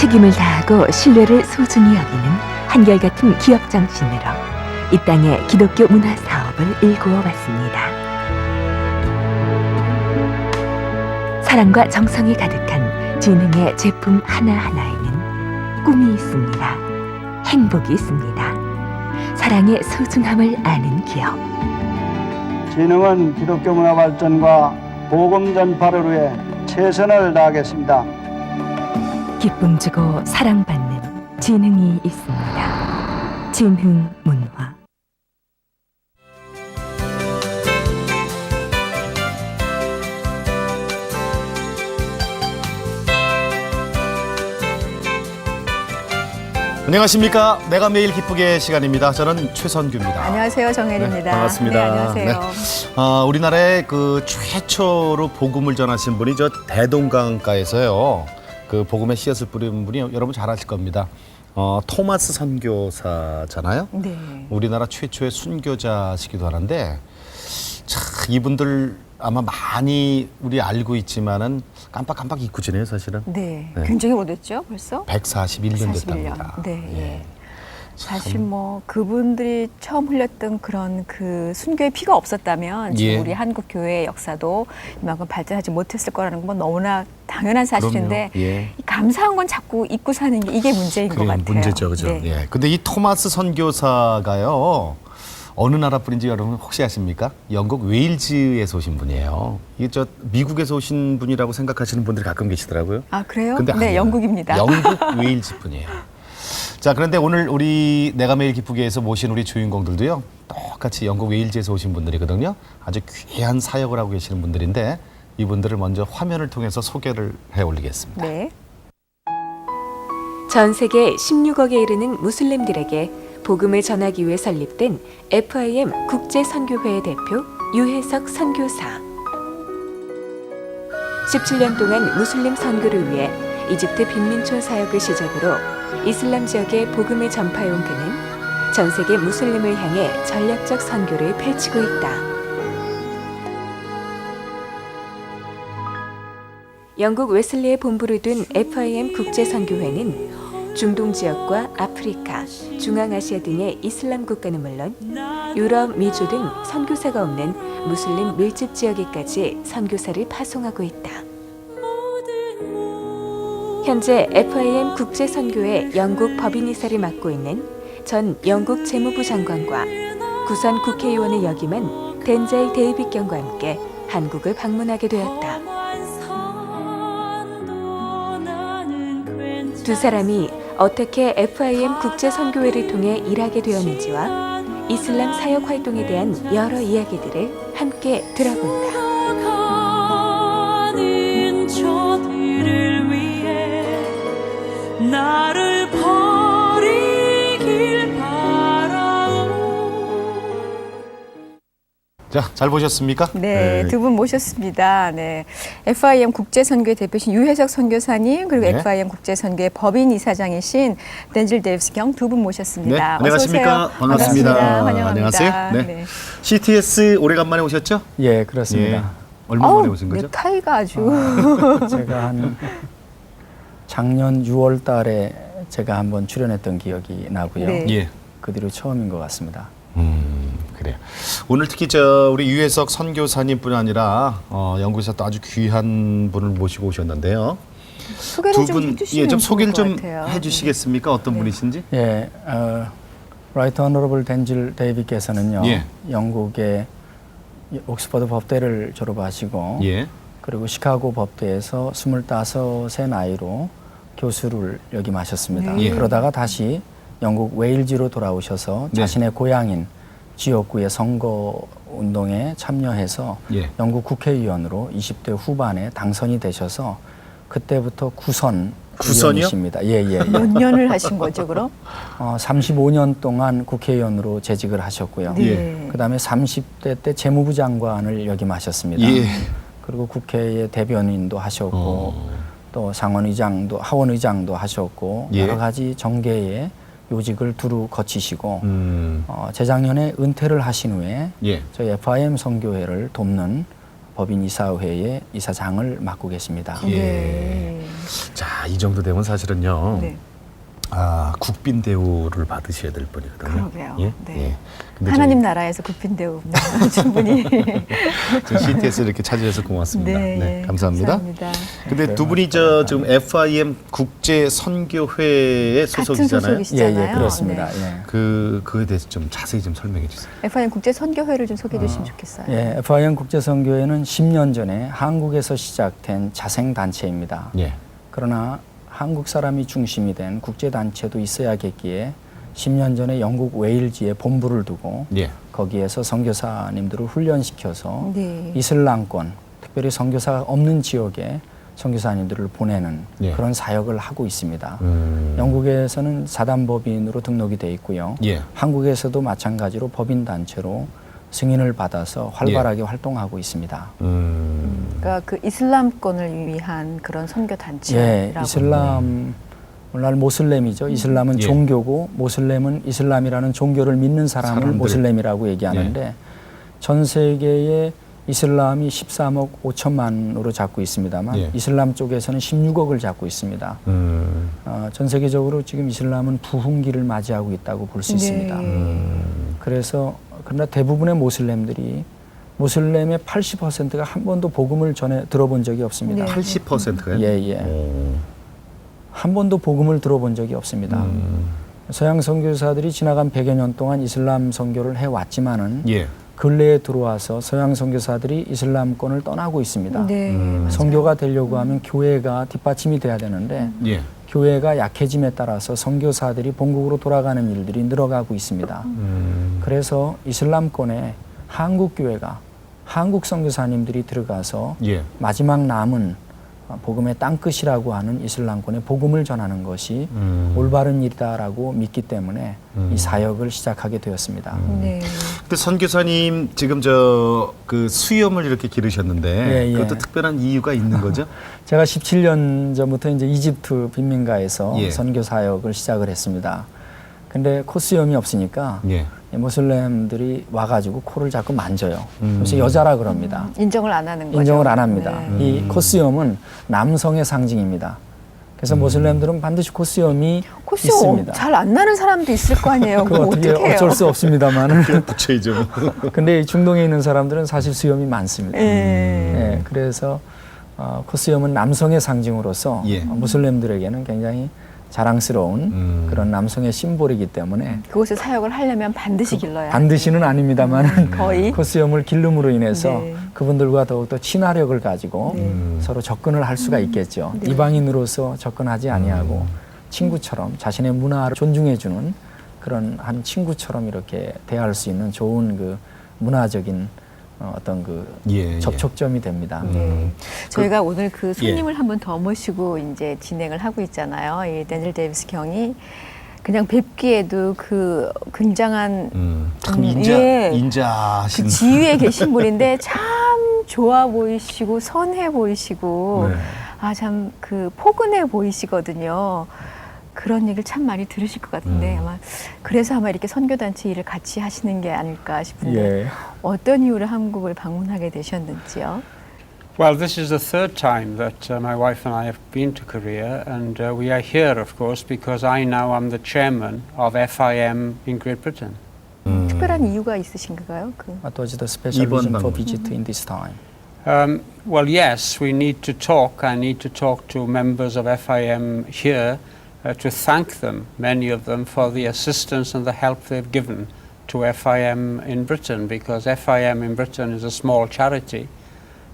책임을 다하고 신뢰를 소중히 여기는 한결같은 기업 정신으로 이 땅의 기독교 문화 사업을 일구어 왔습니다. 사랑과 정성이 가득한 진흥의 제품 하나하나에는 꿈이 있습니다. 행복이 있습니다. 사랑의 소중함을 아는 기업. 진흥은 기독교 문화 발전과 복음 전파를 위해 최선을 다하겠습니다. 기쁨 주고 사랑받는 진흥이 있습니다. 진흥 문화. 안녕하십니까. 내가 매일 기쁘게 시간입니다. 저는 최선규입니다. 안녕하세요. 정혜리입니다. 네, 반갑습니다. 네, 안녕하세요. 우리나라의 그 최초로 복음을 전하신 분이 저 대동강가에서요. 그 복음의 씨앗을 뿌린 분이 여러분 잘 아실 겁니다. 토마스 선교사잖아요. 네. 우리나라 최초의 순교자시기도 하는데 참 이분들 아마 많이 우리 알고 있지만은 깜빡깜빡 잊고 지내요, 사실은. 네. 네. 굉장히 오래됐죠, 벌써? 141년 41년. 됐답니다. 네. 예. 사실 뭐 그분들이 처음 흘렸던 그런 그 순교의 피가 없었다면 지금 예. 우리 한국 교회의 역사도 이만큼 발전하지 못했을 거라는 건 너무나 당연한 사실인데 그럼요. 예. 이 감사한 건 자꾸 잊고 사는 게 이게 문제인 것 같아요. 문제죠, 그죠? 네. 예. 근데 이 토마스 선교사가요. 어느 나라 분인지 여러분 혹시 아십니까? 영국 웨일즈에서 오신 분이에요. 이게 저 미국에서 오신 분이라고 생각하시는 분들이 가끔 계시더라고요. 아, 그래요? 근데 네, 아니에요. 영국입니다. 영국 웨일즈 분이에요. 자, 그런데 오늘 우리 내가 매일 기쁘게에서 모신 우리 주인공들도요. 똑같이 영국 웨일즈에서 오신 분들이거든요. 아주 귀한 사역을 하고 계시는 분들인데 이분들을 먼저 화면을 통해서 소개를 해 올리겠습니다. 네. 전 세계 16억에 이르는 무슬림들에게 복음을 전하기 위해 설립된 FIM 국제선교회의 대표 유혜석 선교사. 17년 동안 무슬림 선교를 위해 이집트 빈민촌 사역을 시작으로 이슬람 지역에 복음을 전파해온 그는 전 세계 무슬림을 향해 전략적 선교를 펼치고 있다. 영국 웨슬리에 본부를 둔 FIM 국제선교회는 중동 지역과 아프리카, 중앙아시아 등의 이슬람 국가는 물론 유럽, 미주 등 선교사가 없는 무슬림 밀집 지역에까지 선교사를 파송하고 있다. 현재 FIM 국제선교회 영국 법인이사를 맡고 있는 전 영국 재무부 장관과 구선 국회의원을 역임한 덴젤 데이빗 경과 함께 한국을 방문하게 되었다. 두 사람이 어떻게 FIM 국제선교회를 통해 일하게 되었는지와 이슬람 사역 활동에 대한 여러 이야기들을 함께 들어본다. 나를 버리길 바라오. 자, 잘 보셨습니까? 네, 두 분 모셨습니다. 네, FIM 국제선교회 대표신 유혜석 선교사님 그리고 네. FIM 국제선교회 법인 이사장이신 덴젤 데이비스 경 두 분 모셨습니다. 네, 어서 안녕하십니까? 오세요. 반갑습니다. 환영합니다. 안녕하세요. 네. 네. CTS 오래간만에 오셨죠? 예, 그렇습니다. 예. 얼마 만에 오신 거죠? 넥타이가 아주 제가 한 작년 6월 달에 제가 한번 출연했던 기억이 나고요. 네. 예. 그 뒤로 처음인 것 같습니다. 그래요. 오늘 특히 우리 유혜석 선교사님뿐 아니라 영국에서 또 아주 귀한 분을 모시고 오셨는데요. 소개를 좀 해주시면 예, 좀 좋을 소개를 것 좀 같아요. 해주시겠습니까? 어떤 네. 분이신지? 예, 라이트 어너러블 덴질 데이빗께서는요. 예. 영국의 옥스퍼드 법대를 졸업하시고 예. 그리고 시카고 법대에서 25세 나이로 교수를 역임하셨습니다. 네. 예. 그러다가 다시 영국 웨일즈로 돌아오셔서 네. 자신의 고향인 지역구의 선거 운동에 참여해서 예. 영국 국회의원으로 20대 후반에 당선이 되셔서 그때부터 구선 구선이요? 의원이십니다. 예. 몇 년을 하신 거죠, 그럼? 35년 동안 국회의원으로 재직을 하셨고요. 네. 그다음에 30대 때 재무부 장관을 역임하셨습니다. 예. 그리고 국회의 대변인도 하셨고 또 상원의장도 하원의장도 하셨고 예. 여러 가지 정계의 요직을 두루 거치시고 음. 재작년에 은퇴를 하신 후에 예. 저희 FIM 선교회를 돕는 법인 이사회의 이사장을 맡고 계십니다. 예. 네. 자, 이 정도 되면 사실은요. 네. 아, 국빈 대우를 받으셔야 될 분이거든요. 그러게요. 예? 네. 예. 근데 하나님 나라에서 굽힌 대우 충분히. 저희 CTS 이렇게 찾아주셔서 고맙습니다. 네, 감사합니다. 감사합니다. 근데 두 분이 지금 FIM 국제 선교회의 같은 소속이잖아요. 소속이시잖아요. 예, 그렇습니다. 네. 예. 그에 대해서 좀 자세히 좀 설명해 주세요. FIM 국제 선교회를 좀 소개해 주시면 좋겠어요. 예, FIM 국제선교회는 10년 전에 한국에서 시작된 자생단체입니다. 예. 그러나 한국 사람이 중심이 된 국제단체도 있어야겠기에 10년 전에 영국 웨일즈에 본부를 두고 예. 거기에서 선교사님들을 훈련시켜서 네. 이슬람권, 특별히 선교사가 없는 지역에 선교사님들을 보내는 예. 그런 사역을 하고 있습니다. 영국에서는 사단법인으로 등록이 돼 있고요. 예. 한국에서도 마찬가지로 법인단체로 승인을 받아서 활발하게 활동하고 있습니다. 그러니까 그 이슬람권을 위한 그런 선교 예, 단체라고. 이슬람 오늘날 모슬렘이죠. 이슬람은 예. 종교고 모슬렘은 이슬람이라는 종교를 믿는 사람을 사람들. 모슬렘이라고 얘기하는데 전 세계에 이슬람이 13억 5천만으로 잡고 있습니다만 예. 이슬람 쪽에서는 16억을 잡고 있습니다. 전 세계적으로 지금 이슬람은 부흥기를 맞이하고 있다고 볼 수 네. 있습니다. 그래서 그러나 대부분의 모슬렘들이 모슬렘의 80%가 한 번도 복음을 전에 들어본 적이 없습니다. 네. 80%가요? 예. 한 번도 복음을 들어본 적이 없습니다. 서양 선교사들이 지나간 100여 년 동안 이슬람 선교를 해왔지만은 예. 근래에 들어와서 서양 선교사들이 이슬람권을 떠나고 있습니다. 네. 맞아요. 선교가 되려고 하면 교회가 뒷받침이 돼야 되는데 예. 교회가 약해짐에 따라서 선교사들이 본국으로 돌아가는 일들이 늘어가고 있습니다. 그래서 이슬람권에 한국 교회가 한국 선교사님들이 들어가서 예. 마지막 남은 복음의 땅끝이라고 하는 이슬람권에 복음을 전하는 것이 올바른 일이다라고 믿기 때문에 이 사역을 시작하게 되었습니다. 네. 근데 선교사님 지금 그 수염을 이렇게 기르셨는데 예. 그것도 특별한 이유가 있는 거죠? 제가 17년 전부터 이제 이집트 빈민가에서 예. 선교 사역을 시작을 했습니다. 근데 콧수염이 없으니까 예. 모슬렘들이 와가지고 코를 자꾸 만져요. 그래서 여자라 그럽니다. 인정을 안 하는 거죠. 인정을 안 합니다. 네. 이 콧수염은 남성의 상징입니다. 그래서 모슬렘들은 반드시 콧수염이 코스 있습니다. 잘 안 나는 사람도 있을 거 아니에요. 그거 그거 어떻게 어떡해요? 어쩔 수 없습니다만은. 붙여야죠. 근데 이 중동에 있는 사람들은 사실 수염이 많습니다. 예. 네, 그래서 콧수염은 남성의 상징으로서 예. 무슬림들에게는 굉장히 자랑스러운 그런 남성의 심볼이기 때문에 그곳에 사역을 하려면 반드시 길러야. 반드시는 아닙니다만 거의. 콧수염을 기름으로 인해서 네. 그분들과 더욱더 친화력을 가지고 네. 서로 접근을 할 수가 있겠죠. 네. 이방인으로서 접근하지 아니하고 친구처럼 자신의 문화를 존중해주는 그런 한 친구처럼 이렇게 대할 수 있는 좋은 그 문화적인 어떤 그 예. 접촉점이 됩니다. 저희가 오늘 그 손님을 한 번 더 모시고 이제 진행을 하고 있잖아요. 이 데니엘 데이비스 경이 그냥 뵙기에도 그 굉장한 참 예. 인자하신 그 지위에 계신 분인데 참 좋아 보이시고 선해 보이시고 네. 아 참 그 포근해 보이시거든요. 그런 얘기를 참 많이 들으실 것 같은데 아마 그래서 아마 이렇게 선교단체 일을 같이 하시는 게 아닐까 싶은데 예. 어떤 이유로 한국을 방문하게 되셨는지요? Well, this is the third time that my wife and I have been to Korea, and we are here, of course, because I now am the chairman of FIM in Great Britain. 특별한 이유가 있으신가요? 그 What was the special 이번 reason for 방문. visit in this time? Well, yes, we need to talk. I need to talk to members of FIM here to thank them, many of them, for the assistance and the help they've given to FIM in Britain, because FIM in Britain is a small charity.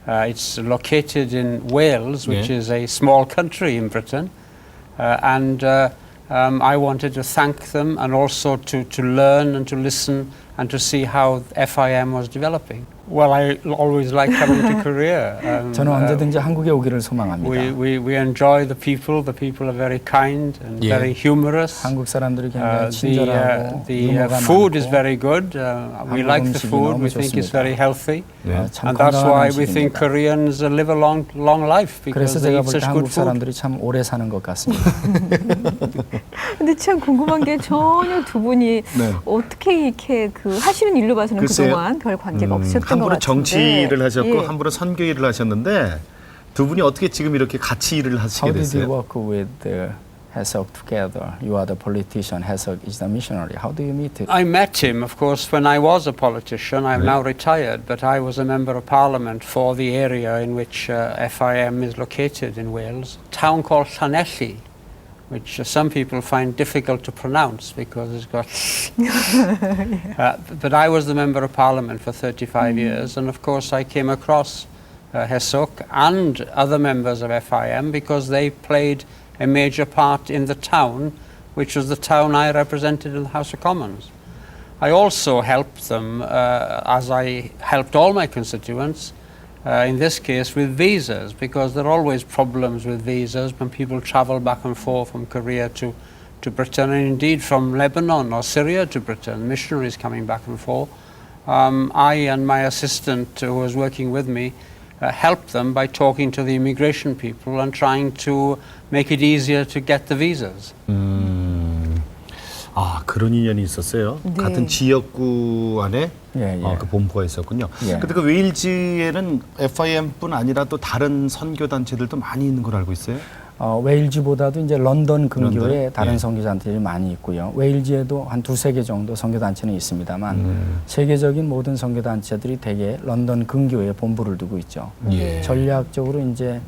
It's located in Wales, which Yeah. is a small country in Britain, and I wanted to thank them and also to learn and to listen and to see how FIM was developing. Well, I always like coming to Korea. 저는 언제든지 한국에 오기를 소망합니다. we enjoy the people. The people are very kind and Yeah. very humorous. 한국 사람들이 굉장히 친절하고 The 유머가 food 많고 is very good. We 한국 like the 음식이 food. 너무 We think it's 좋습니다. very healthy. 네. 참 And that's 건강한 why we think 음식입니다. Koreans live a long life 그래서 because they 제가 eat 볼 때 such 한국 good food. 사람들이 참 오래 사는 것 같습니다. 근데 참 궁금한 게 전혀 두 분이 네. 어떻게 이렇게 그 하시는 일로 봐서는 글쎄요. 그동안 별 관계가 없으셨던 것 같은데. 정치를 하셨고 예. 한 분은 선교 일을 하셨는데 두 분이 어떻게 지금 이렇게 같이 일을 하시게 How did you 됐어요? work with Heesok together? You are the politician, Heesok is the missionary. How do you meet? I met him, of course, when I was a politician. I'm now retired, but I was a member of parliament for the area in which FIM is located in Wales, a town called Llanelli, which some people find difficult to pronounce because it's got... but I was the member of parliament for 35 years, and of course I came across Heesok and other members of FIM because they played a major part in the town, which was the town I represented in the House of Commons. I also helped them, as I helped all my constituents, in this case with visas, because there are always problems with visas when people travel back and forth from Korea to Britain, and indeed from Lebanon or Syria to Britain, missionaries coming back and forth. I and my assistant who was working with me helped them by talking to the immigration people and trying to make it easier to get the visas. 아, 그런 인연이 있었어요. 네. 같은 지역구 안에 예, 예. 그 본부가 있었군요. 예. 근데 그 웨일즈에는 FIM뿐 아니라 또 다른 선교 단체들도 많이 있는 걸 알고 있어요. 웨일즈보다도 이제 런던 근교에 런던? 다른 예. 선교단체들이 많이 있고요. 웨일즈에도 한 두세 개 정도 선교단체는 있습니다만 세계적인 모든 선교단체들이 대개 런던 근교에 본부를 두고 있죠. 예. 전략적으로 이제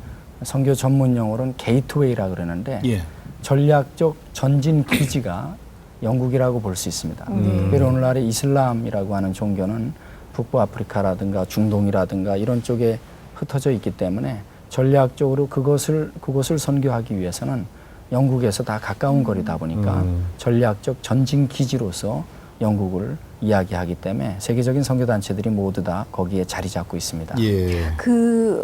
선교 전문 용어로는 게이트웨이라 그러는데 예. 전략적 전진 기지가 영국이라고 볼 수 있습니다. 특별히 오늘날의 이슬람이라고 하는 종교는 북부 아프리카라든가 중동이라든가 이런 쪽에 흩어져 있기 때문에 전략적으로 그곳을 선교하기 위해서는 영국에서 다 가까운 거리다 보니까 전략적 전진 기지로서 영국을 이야기하기 때문에 세계적인 선교단체들이 모두 다 거기에 자리 잡고 있습니다. 예.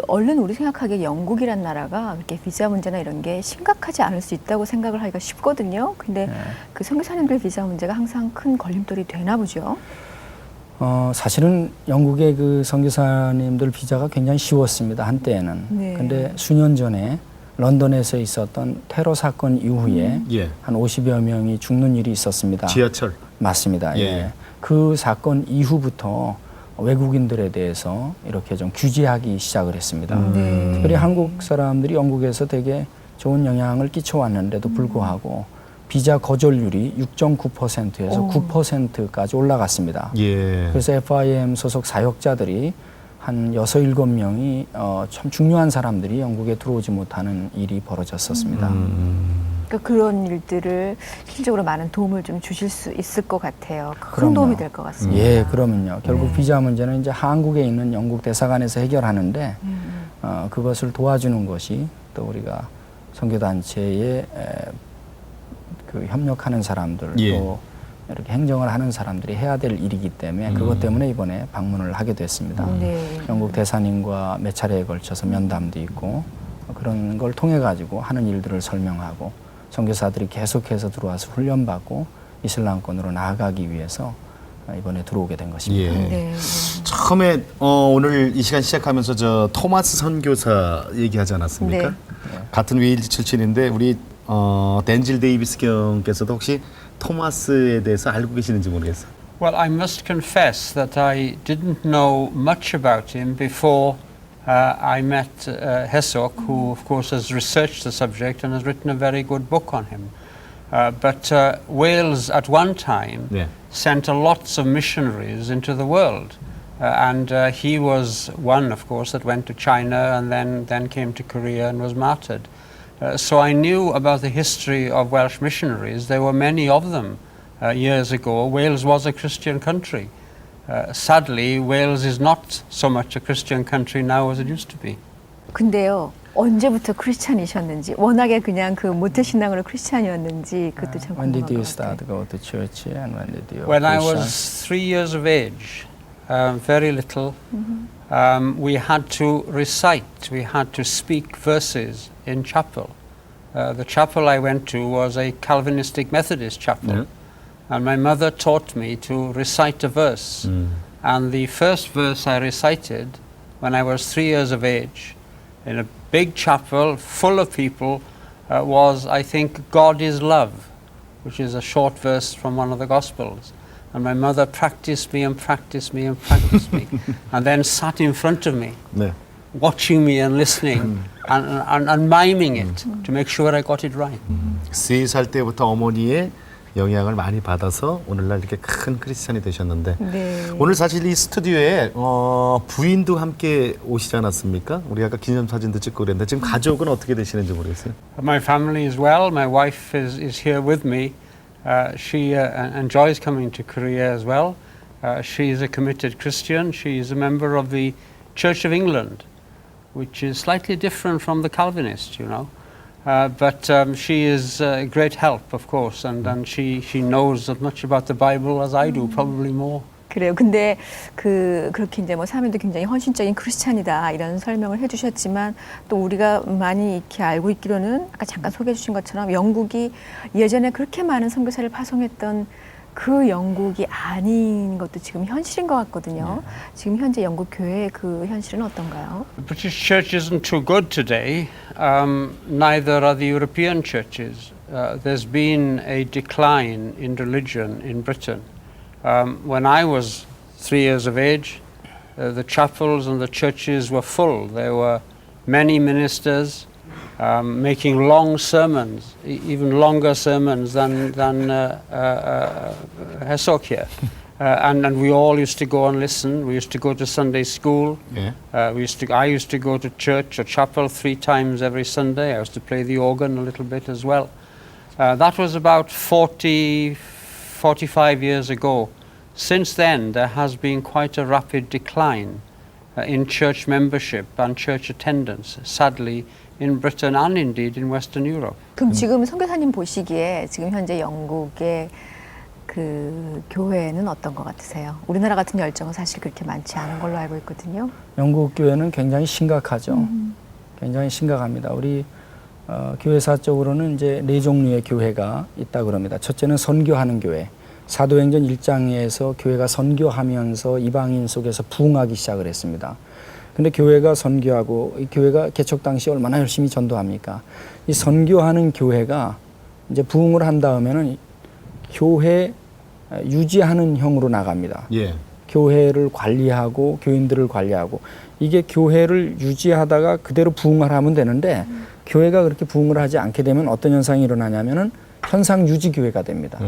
얼른 우리 생각하기에 영국이란 나라가 그렇게 비자 문제나 이런 게 심각하지 않을 수 있다고 생각을 하기가 쉽거든요. 근데 그 선교사님들 비자 문제가 항상 큰 걸림돌이 되나 보죠. 사실은 영국의 그 선교사님들 비자가 굉장히 쉬웠습니다. 한때에는. 네. 근데 수년 전에 런던에서 있었던 테러 사건 이후에 예. 한 50여 명이 죽는 일이 있었습니다. 지하철. 맞습니다. 예. 예. 그 사건 이후부터 외국인들에 대해서 이렇게 좀 규제하기 시작을 했습니다. 특별히 한국 사람들이 영국에서 되게 좋은 영향을 끼쳐왔는데도 불구하고 비자 거절률이 6.9%에서 9%까지 올라갔습니다. 예. 그래서 FIM 소속 사역자들이 한 6, 7명이 참 중요한 사람들이 영국에 들어오지 못하는 일이 벌어졌었습니다. 그러니까 그런 일들을 실질적으로 많은 도움을 좀 주실 수 있을 것 같아요. 큰 그럼요. 도움이 될 것 같습니다. 예, 그러면요. 결국 비자 문제는 이제 한국에 있는 영국 대사관에서 해결하는데 그것을 도와주는 것이 또 우리가 선교단체에 그 협력하는 사람들 예. 또 이렇게 행정을 하는 사람들이 해야 될 일이기 때문에 그것 때문에 이번에 방문을 하게 됐습니다. 네. 영국 대사님과 몇 차례에 걸쳐서 면담도 있고 그런 걸 통해 가지고 하는 일들을 설명하고 선교사들이 계속해서 들어와서 훈련받고 이슬람권으로 나아가기 위해서 이번에 들어오게 된 것입니다. 예. 네. 처음에 오늘 이 시간 시작하면서 저 토마스 선교사 얘기하지 않았습니까? 네. 같은 웨일즈 출신인데 우리 댄질 데이비스 경께서도 혹시 토마스에 대해서 알고 계시는지 모르겠어요. Well, I must confess that I didn't know much about him before I met Heesok, who of course has researched the subject and has written a very good book on him. But Wales at one time 네. sent lots of missionaries into the world. And he was one, of course, that went to China and then came to Korea and was martyred. So I knew about the history of Welsh missionaries. There were many of them years ago. Wales was a Christian country. Sadly, Wales is not so much a Christian country now as it used to be. 근데요. 언제부터 크리스찬이셨는지 워낙에 그냥 그 모태신앙으로 크리스찬이었는지 그것도 참 When did 궁금한 you 것 start 같아요. to go to church and when did you When I Christian? was 3 years of age, very little, we had to recite, we had to speak verses in chapel. The chapel I went to was a Calvinistic Methodist chapel. And my mother taught me to recite a verse. And the first verse I recited when I was 3 years of age in a big chapel full of people was, I think, God is love, which is a short verse from one of the Gospels. And my mother practiced me and practiced me and practiced me, and then sat in front of me, 네. watching me and listening and miming it to make sure I got it right. 3살 때부터 어머니의 영향을 많이 받아서 오늘날 이렇게 큰 크리스찬이 되셨는데 네. 오늘 사실 이 스튜디오에 부인도 함께 오시지 않았습니까? 우리 아까 기념사진도 찍고 그랬는데 지금 가족은 어떻게 되시는지 모르겠어요. My family is well. My wife is here with me. She enjoys coming to Korea as well. She is a committed Christian. She is a member of the Church of England, which is slightly different from the Calvinists, you know. But she is a great help, of course, and she knows as much about the Bible as I do, probably more. 그래요. 근데 그렇게 이제 뭐 사모님도 굉장히 헌신적인 크리스찬이다 이런 설명을 해주셨지만 또 우리가 많이 이렇게 알고 있기로는 아까 잠깐 소개해 주신 것처럼 영국이 예전에 그렇게 많은 선교사를 파송했던 그 영국이 아닌 것도 지금 현실인 것 같거든요. 지금 현재 영국 교회의 그 현실은 어떤가요? The British church isn't too good today. Neither are the European churches. There's been a decline in religion in Britain. When I was 3 years of age, the chapels and the churches were full. There were many ministers making long sermons, even longer sermons than Hesok here. And we all used to go and listen. We used to go to Sunday school. 예. I used to go to church or chapel 3 times every Sunday. I used to play the organ a little bit as well. That was about 45 years ago. Since then, there has been quite a rapid decline in church membership and church attendance, sadly, in Britain and indeed in Western Europe. 그럼 지금 선교사님 보시기에 지금 현재 영국의 그 교회는 어떤 것 같으세요? 우리나라 같은 열정은 사실 그렇게 많지 않은 걸로 알고 있거든요. 영국 교회는 굉장히 심각하죠. 굉장히 심각합니다. 우리 교회사적으로는 이제 4종류의 교회가 있다 그럽니다. 첫째는 선교하는 교회. 사도행전 1장에서 교회가 선교하면서 이방인 속에서 부흥하기 시작을 했습니다. 근데 교회가 선교하고 이 교회가 개척 당시 얼마나 열심히 전도합니까? 이 선교하는 교회가 이제 부흥을 한 다음에는 교회 유지하는 형으로 나갑니다. 예. 교회를 관리하고 교인들을 관리하고 이게 교회를 유지하다가 그대로 부흥을 하면 되는데 교회가 그렇게 부흥을 하지 않게 되면 어떤 현상이 일어나냐면은 현상 유지 교회가 됩니다.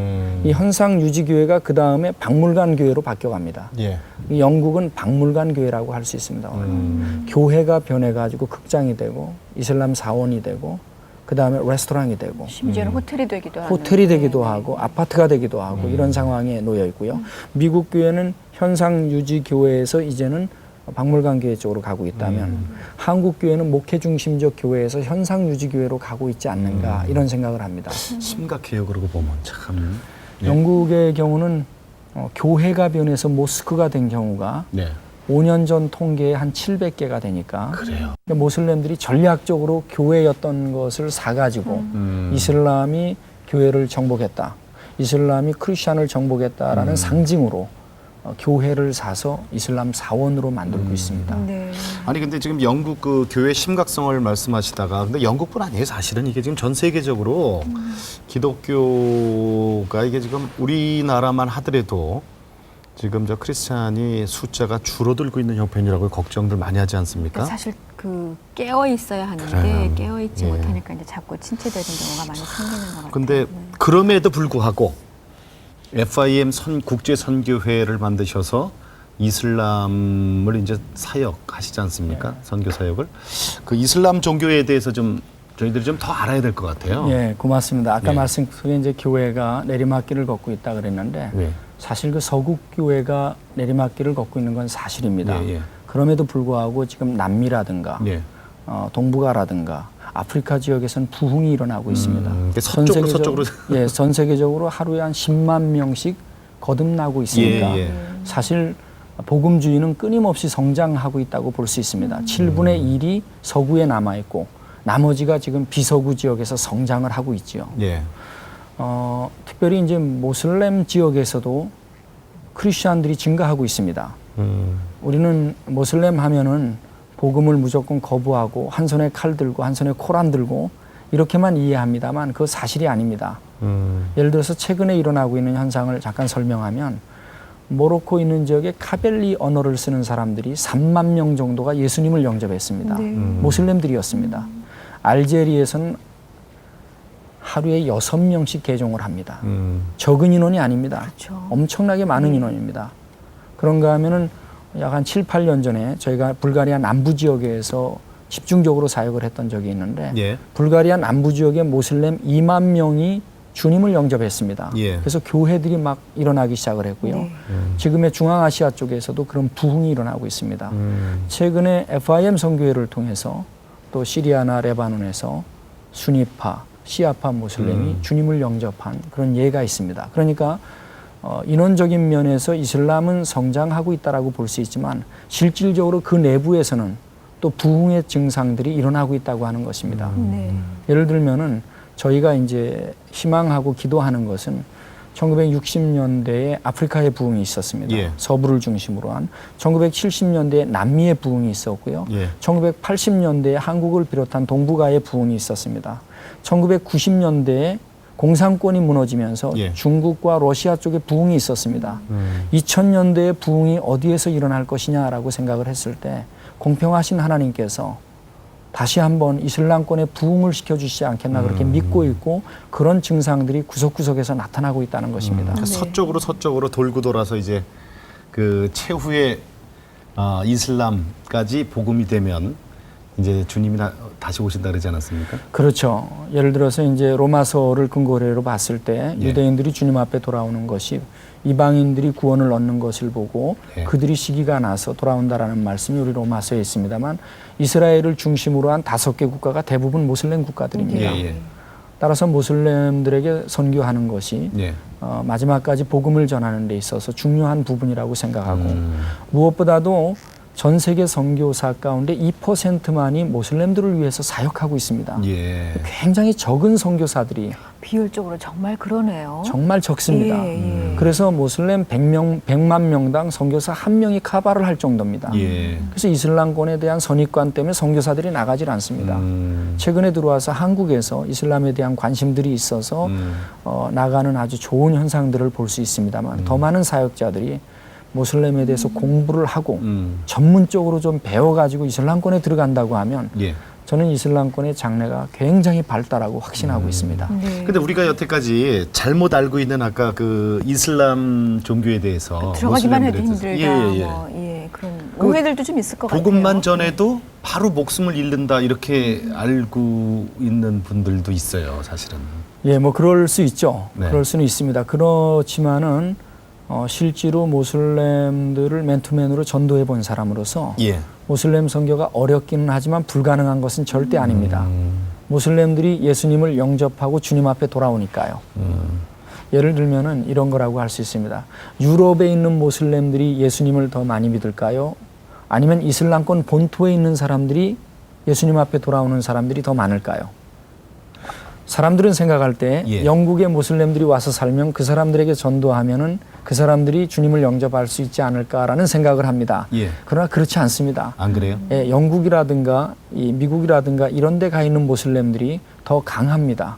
이 현상 유지 교회가 그 다음에 박물관 교회로 바뀌어갑니다. 예. 이 영국은 박물관 교회라고 할 수 있습니다. 교회가 변해가지고 극장이 되고 이슬람 사원이 되고 그 다음에 레스토랑이 되고 심지어는 호텔이 되기도 하고 호텔이 되기도 하고 아파트가 되기도 하고 이런 상황에 놓여 있고요. 미국 교회는 현상 유지 교회에서 이제는 박물관 교회 쪽으로 가고 있다면 한국 교회는 목회 중심적 교회에서 현상 유지 교회로 가고 있지 않는가 이런 생각을 합니다. 심각해요. 그러고 보면 참. 예. 영국의 경우는 교회가 변해서 모스크가 된 경우가 네. 5년 전 통계에 한 700개가 되니까 그래요. 모슬렘들이 전략적으로 교회였던 것을 사가지고 이슬람이 교회를 정복했다. 이슬람이 크리스찬을 정복했다라는 상징으로 교회를 사서 이슬람 사원으로 만들고 있습니다. 네. 아니 근데 지금 영국 그 교회 심각성을 말씀하시다가 근데 영국뿐 아니에요. 사실은 이게 지금 전 세계적으로 기독교가 이게 지금 우리나라만 하더라도 지금 저 크리스찬이 숫자가 줄어들고 있는 형편이라고 걱정들 많이 하지 않습니까? 사실 그 깨어 있어야 하는데 그래요. 깨어 있지 예. 못하니까 이제 자꾸 침체되는 경우가 많이 생기는 것 같아요. 근데 그럼에도 불구하고 FIM 국제 선교회를 만드셔서 이슬람을 이제 사역하시지 않습니까? 선교 사역을 그 이슬람 종교에 대해서 좀 저희들이 좀 더 알아야 될 것 같아요. 예, 고맙습니다. 아까 예. 말씀 속에 이제 교회가 내리막길을 걷고 있다 그랬는데 예. 사실 그 서구 교회가 내리막길을 걷고 있는 건 사실입니다. 예, 예. 그럼에도 불구하고 지금 남미라든가 예. 동북아라든가 아프리카 지역에서는 부흥이 일어나고 있습니다. 서쪽으로 예, 전 세계적으로 하루에 한 10만 명씩 거듭나고 있으니까 예, 예. 사실 복음주의는 끊임없이 성장하고 있다고 볼 수 있습니다. 7분의 1이 서구에 남아 있고 나머지가 지금 비서구 지역에서 성장을 하고 있지요. 예. 특별히 이제 모슬렘 지역에서도 크리스천들이 증가하고 있습니다. 우리는 모슬렘 하면은 복음을 무조건 거부하고 한 손에 칼 들고 한 손에 코란 들고 이렇게만 이해합니다만 그거 사실이 아닙니다. 예를 들어서 최근에 일어나고 있는 현상을 잠깐 설명하면 모로코 있는 지역에 카벨리 언어를 쓰는 사람들이 3만 명 정도가 예수님을 영접했습니다. 네. 모슬렘들이었습니다. 알제리에서는 하루에 6명씩 개종을 합니다. 적은 인원이 아닙니다. 그렇죠. 엄청나게 많은 인원입니다. 그런가 하면은 약 한 7, 8년 전에 저희가 불가리아 남부 지역에서 집중적으로 사역을 했던 적이 있는데 예. 불가리아 남부 지역의 모슬렘 2만 명이 주님을 영접했습니다. 예. 그래서 교회들이 막 일어나기 시작을 했고요. 네. 지금의 중앙아시아 쪽에서도 그런 부흥이 일어나고 있습니다. 최근에 FIM 선교회를 통해서 또 시리아나 레바논에서 수니파, 시아파 모슬렘이 주님을 영접한 그런 예가 있습니다. 그러니까 인원적인 면에서 이슬람은 성장하고 있다라고 볼 수 있지만 실질적으로 그 내부에서는 또 부흥의 증상들이 일어나고 있다고 하는 것입니다. 네. 예를 들면은 저희가 이제 희망하고 기도하는 것은 1960년대에 아프리카의 부흥이 있었습니다. 예. 서부를 중심으로 한 1970년대에 남미의 부흥이 있었고요. 예. 1980년대에 한국을 비롯한 동북아의 부흥이 있었습니다. 1990년대에 공산권이 무너지면서 예. 중국과 러시아 쪽에 부흥이 있었습니다. 2000년대의 부흥이 어디에서 일어날 것이냐라고 생각을 했을 때 공평하신 하나님께서 다시 한번 이슬람권에 부흥을 시켜주시지 않겠나 그렇게 믿고 있고 그런 증상들이 구석구석에서 나타나고 있다는 것입니다. 그러니까 서쪽으로 돌고 돌아서 이제 그 최후의 이슬람까지 복음이 되면 이제 주님이 다시 오신다 그러지 않았습니까? 그렇죠. 예를 들어서 이제 로마서를 근거로 봤을 때 예. 유대인들이 주님 앞에 돌아오는 것이 이방인들이 구원을 얻는 것을 보고 예. 그들이 시기가 나서 돌아온다라는 말씀이 우리 로마서에 있습니다만 이스라엘을 중심으로 한 5개 국가가 대부분 모슬렘 국가들입니다. 예, 예. 따라서 모슬렘들에게 선교하는 것이 예. 마지막까지 복음을 전하는 데 있어서 중요한 부분이라고 생각하고 무엇보다도 전 세계 선교사 가운데 2%만이 모슬렘들을 위해서 사역하고 있습니다. 예. 굉장히 적은 선교사들이 비율적으로 정말 그러네요. 정말 적습니다. 예, 예. 그래서 모슬렘 100만 명당 선교사 1명이 카바를 할 정도입니다. 예. 그래서 이슬람권에 대한 선입관 때문에 선교사들이 나가질 않습니다. 최근에 들어와서 한국에서 이슬람에 대한 관심들이 있어서 나가는 아주 좋은 현상들을 볼 수 있습니다만 더 많은 사역자들이 모슬렘에 대해서 공부를 하고 전문적으로 좀 배워가지고 이슬람권에 들어간다고 하면 예. 저는 이슬람권의 장래가 굉장히 발달하고 확신하고 있습니다. 네. 근데 우리가 여태까지 잘못 알고 있는 아까 그 이슬람 종교에 대해서 들어가기만 해도 모슬렘들에 힘들다. 대해서 뭐, 예, 그런 오해들도 좀 있을 것 같아요. 복음만 전해도 바로 목숨을 잃는다 이렇게 알고 있는 분들도 있어요, 사실은. 예, 뭐 그럴 수 있죠. 네. 그럴 수는 있습니다. 그렇지만은 실제로 모슬렘들을 맨투맨으로 전도해 본 사람으로서 예. 모슬렘 선교가 어렵기는 하지만 불가능한 것은 절대 아닙니다. 모슬렘들이 예수님을 영접하고 주님 앞에 돌아오니까요. 예를 들면은 이런 거라고 할 수 있습니다. 유럽에 있는 모슬렘들이 예수님을 더 많이 믿을까요? 아니면 이슬람권 본토에 있는 사람들이 예수님 앞에 돌아오는 사람들이 더 많을까요? 사람들은 생각할 때 예. 영국의 모슬렘들이 와서 살면 그 사람들에게 전도하면은 그 사람들이 주님을 영접할 수 있지 않을까라는 생각을 합니다. 예. 그러나 그렇지 않습니다. 안 그래요? 예, 영국이라든가 이 미국이라든가 이런 데 가 있는 모슬렘들이 더 강합니다.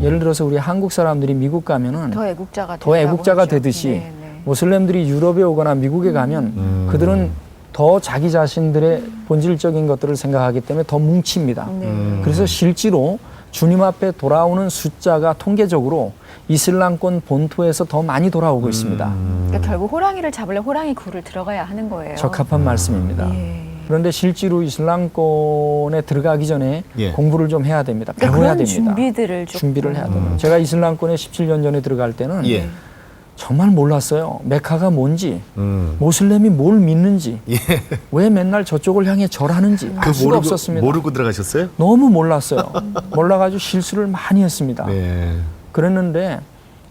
예를 들어서 우리 한국 사람들이 미국 가면은 더 애국자가 더 애국자가 하죠. 되듯이 네, 네. 모슬렘들이 유럽에 오거나 미국에 가면 그들은 더 자기 자신들의 본질적인 것들을 생각하기 때문에 더 뭉칩니다. 네. 그래서 실제로 주님 앞에 돌아오는 숫자가 통계적으로 이슬람권 본토에서 더 많이 돌아오고 있습니다. 그러니까 결국 호랑이를 잡으려 호랑이 굴을 들어가야 하는 거예요. 적합한 말씀입니다. 예. 그런데 실제로 이슬람권에 들어가기 전에 예. 공부를 좀 해야 됩니다. 그러니까 배워야 그런 됩니다. 준비들을 조금. 준비를 해야 됩니다. 제가 이슬람권에 17년 전에 들어갈 때는 예. 정말 몰랐어요. 메카가 뭔지, 모슬렘이 뭘 믿는지, 왜 맨날 저쪽을 향해 절하는지 알 수가 없었습니다. 모르고 들어가셨어요? 너무 몰랐어요. 몰라가지고 실수를 많이 했습니다. 네. 그랬는데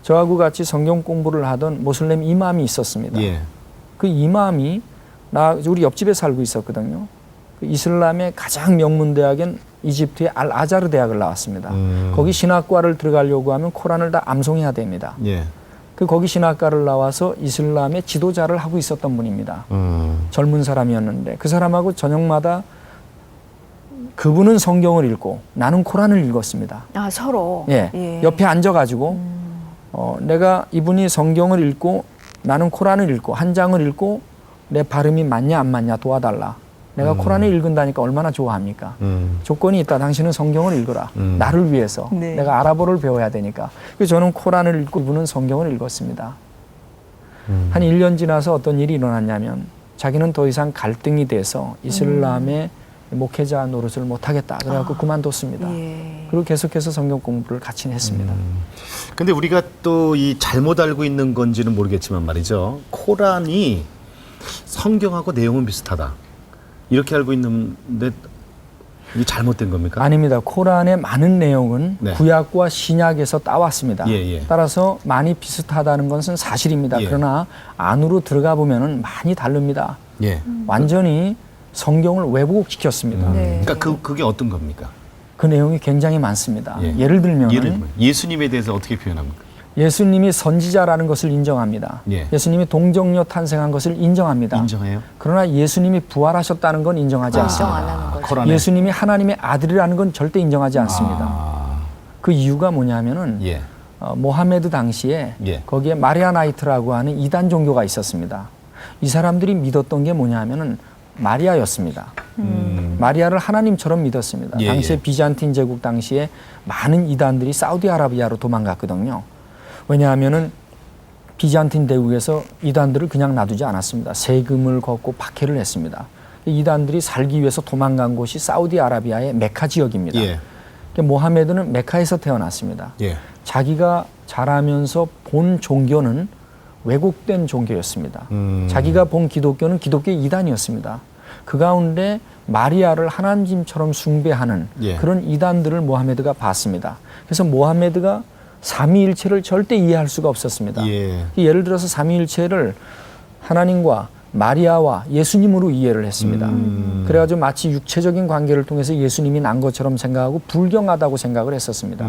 저하고 같이 성경 공부를 하던 모슬렘 이맘이 있었습니다. 예. 그 이맘이 우리 옆집에 살고 있었거든요. 그 이슬람의 가장 명문 대학인 이집트의 알 아자르 대학을 나왔습니다. 거기 신학과를 들어가려고 하면 코란을 다 암송해야 됩니다. 예. 거기 신학과를 나와서 이슬람의 지도자를 하고 있었던 분입니다. 젊은 사람이었는데 그 사람하고 저녁마다 그분은 성경을 읽고 나는 코란을 읽었습니다. 아, 서로. 예. 옆에 앉아가지고 내가 이분이 성경을 읽고 나는 코란을 읽고 한 장을 읽고 내 발음이 맞냐 안 맞냐 도와달라. 내가 코란을 읽은다니까 얼마나 좋아합니까? 조건이 있다. 당신은 성경을 읽어라. 나를 위해서. 네. 내가 아랍어를 배워야 되니까. 그래서 저는 코란을 읽고 이분은 성경을 읽었습니다. 한 1년 지나서 어떤 일이 일어났냐면 자기는 더 이상 갈등이 돼서 이슬람의 목회자 노릇을 못하겠다. 그래갖고 그만뒀습니다. 예. 그리고 계속해서 성경 공부를 같이 했습니다. 근데 우리가 또 이 잘못 알고 있는 건지는 모르겠지만 말이죠. 코란이 성경하고 내용은 비슷하다. 이렇게 알고 있는데 이게 잘못된 겁니까? 아닙니다. 코란의 많은 내용은 네. 구약과 신약에서 따왔습니다. 예, 예. 따라서 많이 비슷하다는 것은 사실입니다. 예. 그러나 안으로 들어가 보면은 많이 다릅니다. 예. 완전히 성경을 왜곡시켰습니다. 네. 그러니까 그게 어떤 겁니까? 그 내용이 굉장히 많습니다. 예. 예를 들면 예를 들면 예수님에 대해서 어떻게 표현합니까? 예수님이 선지자라는 것을 인정합니다. 예. 예수님이 동정녀 탄생한 것을 인정합니다. 인정해요? 그러나 예수님이 부활하셨다는 건 인정하지 인정 않습니다. 안 하는 거죠. 코란에. 예수님이 하나님의 아들이라는 건 절대 인정하지 않습니다. 아, 그 이유가 뭐냐면은 예. 모하메드 당시에 예. 거기에 마리아나이트라고 하는 이단 종교가 있었습니다. 이 사람들이 믿었던 게 뭐냐면은 마리아였습니다. 마리아를 하나님처럼 믿었습니다. 예, 당시에 예. 비잔틴 제국 당시에 많은 이단들이 사우디아라비아로 도망갔거든요. 왜냐하면은 비잔틴 대국에서 이단들을 그냥 놔두지 않았습니다. 세금을 걷고 박해를 했습니다. 이단들이 살기 위해서 도망간 곳이 사우디아라비아의 메카 지역입니다. 예. 모하메드는 메카에서 태어났습니다. 예. 자기가 자라면서 본 종교는 왜곡된 종교였습니다. 자기가 본 기독교는 기독교 이단이었습니다. 그 가운데 마리아를 하나님처럼 숭배하는 예. 그런 이단들을 모하메드가 봤습니다. 그래서 모하메드가 삼위일체를 절대 이해할 수가 없었습니다. 예. 예를 들어서 삼위일체를 하나님과 마리아와 예수님으로 이해를 했습니다. 그래가지고 마치 육체적인 관계를 통해서 예수님이 난 것처럼 생각하고 불경하다고 생각을 했었습니다.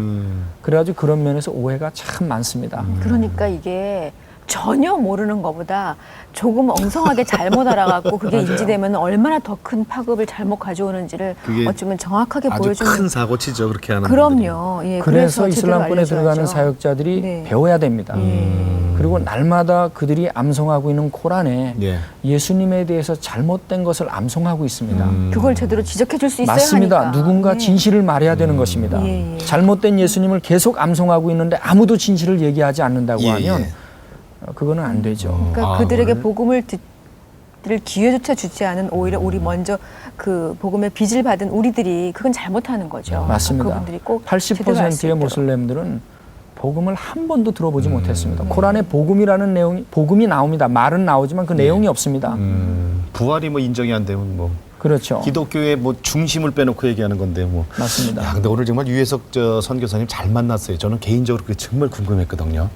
그래가지고 그런 면에서 오해가 참 많습니다. 그러니까 이게 전혀 모르는 것보다 조금 엉성하게 잘못 알아갖고 그게 인지되면 얼마나 더 큰 파급을 잘못 가져오는지를 그게 어쩌면 정확하게 아주 보여주는. 큰 사고치죠. 그렇게 하는 분들이. 그럼요. 예, 그래서 제대로 이슬람권에 알려줘야죠. 들어가는 사역자들이 네. 배워야 됩니다. 그리고 날마다 그들이 암송하고 있는 코란에 예. 예수님에 대해서 잘못된 것을 암송하고 있습니다. 그걸 제대로 지적해줄 수 있어야 맞습니다. 하니까. 누군가 네. 진실을 말해야 되는 것입니다. 예, 예. 잘못된 예수님을 계속 암송하고 있는데 아무도 진실을 얘기하지 않는다고 예, 하면 예. 그거는 안 되죠. 그러니까 아, 그들에게 그래? 복음을 들 기회조차 주지 않은 오히려 우리 먼저 그 복음의 빚을 받은 우리들이 그건 잘못하는 거죠. 맞습니다. 그분들이 꼭 제대로 알수 80%의 있도록. 모슬렘들은 복음을 한 번도 들어보지 못했습니다. 코란에 복음이라는 내용이 복음이 나옵니다. 말은 나오지만 그 내용이 없습니다. 부활이 뭐 인정이 안 되면 뭐 그렇죠. 기독교의 뭐 중심을 빼놓고 얘기하는 건데 뭐. 맞습니다. 야, 근데 오늘 정말 유해석 선교사님 잘 만났어요. 저는 개인적으로 그게 정말 궁금했거든요.